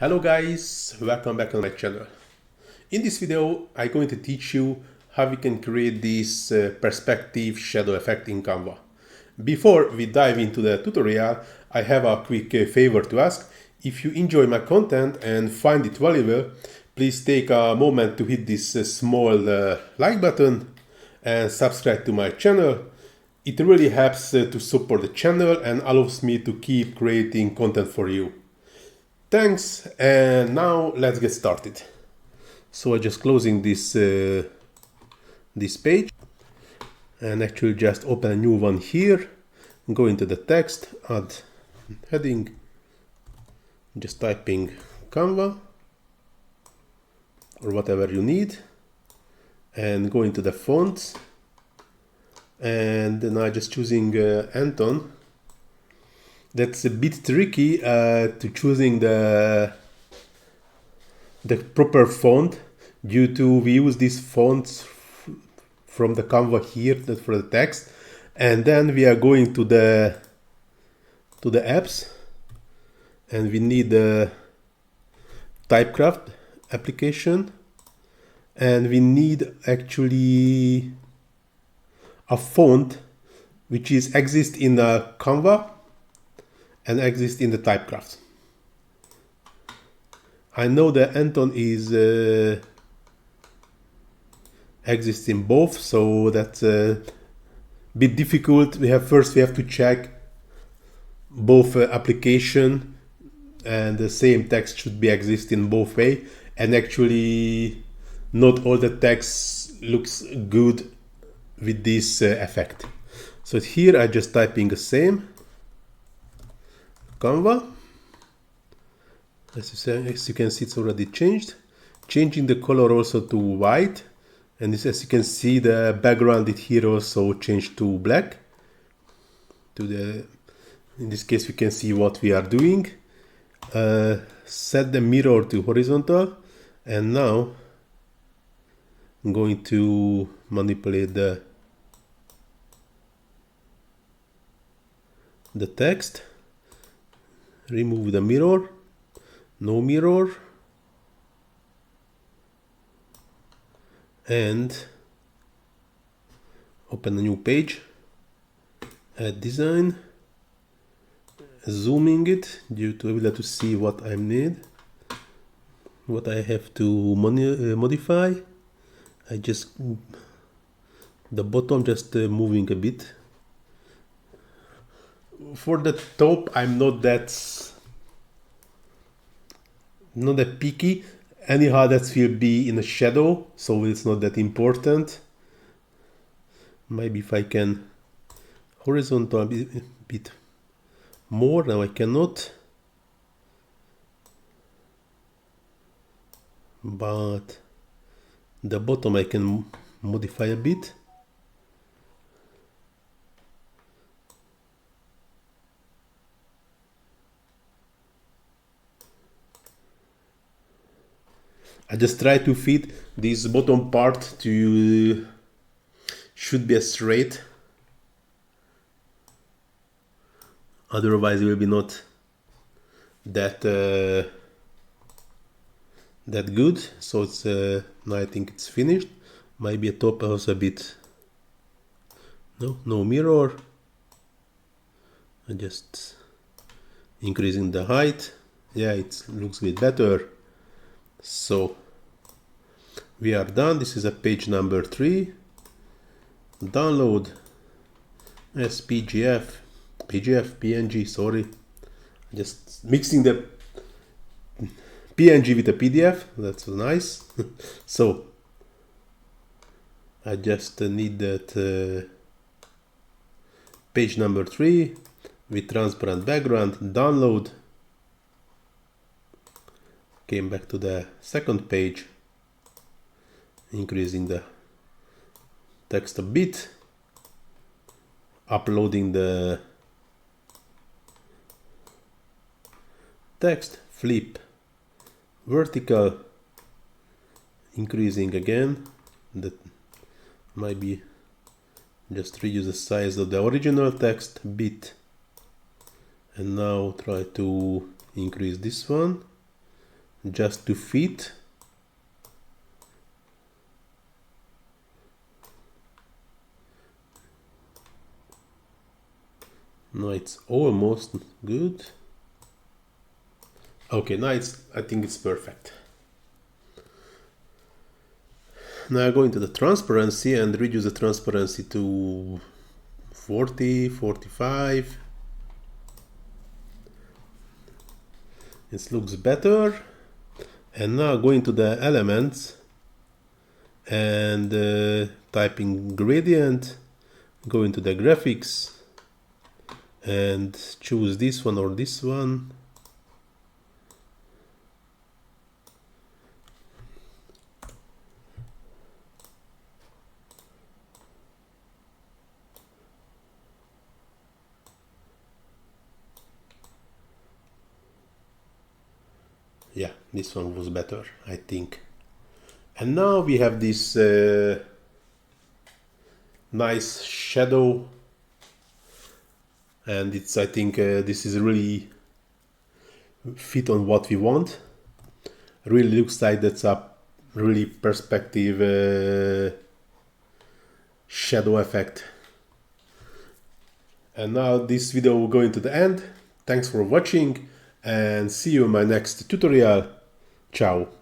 Hello guys, welcome back on my channel. In this video, I'm going to teach you how we can create this perspective shadow effect in Canva. Before we dive into the tutorial, I have a quick favor to ask. If you enjoy my content and find it valuable, please take a moment to hit this small like button and subscribe to my channel. It really helps to support the channel and allows me to keep creating content for you. Thanks, and now let's get started. So I'm just closing this page and actually just open a new one here. Go into the text, add heading, just typing Canva or whatever you need, and go into the fonts, and then I'm just choosing Anton. That's a bit tricky to choosing the proper font, due to we use these fonts from the Canva here for the text, and then we are going to the apps, and we need the Typecraft application, and we need actually a font which is exists in the Canva and exist in the Typecraft. I know that Anton is exists in both, so that's a bit difficult. We have to check both application, and the same text should be exist in both way. And actually, not all the text looks good with this effect. So here I just typing the same. Canva. As you can see, it's already changed. Changing the color also to white, and this, as you can see, the background it here also changed to black. In this case, we can see what we are doing. Set the mirror to horizontal, and now I'm going to manipulate the text. Remove the mirror, no mirror, and open a new page, add design, zooming it due to able to see what I need, what I have to modify. I just, the bottom just moving a bit. For the top, I'm not that picky. Anyhow, that will be in a shadow, so it's not that important. Maybe if I can horizontal a bit more. Now I cannot, but the bottom I can modify a bit. I just try to fit this bottom part to should be a straight, otherwise it will be not that that good. So it's now I think it's finished. Maybe a top also a bit. No mirror. I just increasing the height. Yeah, it looks a bit better. So we are done. This is a page number 3. Download as PNG, sorry. Just mixing the PNG with the PDF. That's nice. So I just need that page number 3 with transparent background. Download. Came back to the second page, increasing the text a bit, uploading the text, flip vertical, increasing again. That might be just reduce the size of the original text a bit, and now try to increase this one. just to fit. Now it's almost good. Okay, now I think it's perfect. Now I go into the transparency and reduce the transparency to 40, 45. It looks better. And now go into the elements and typing gradient, go into the graphics and choose this one or this one. Yeah, this one was better, I think. And now we have this nice shadow, and it's, I think this is really fit on what we want. Really looks like that's a really perspective shadow effect. And now this video will go into the end. Thanks for watching and see you in my next tutorial. Ciao.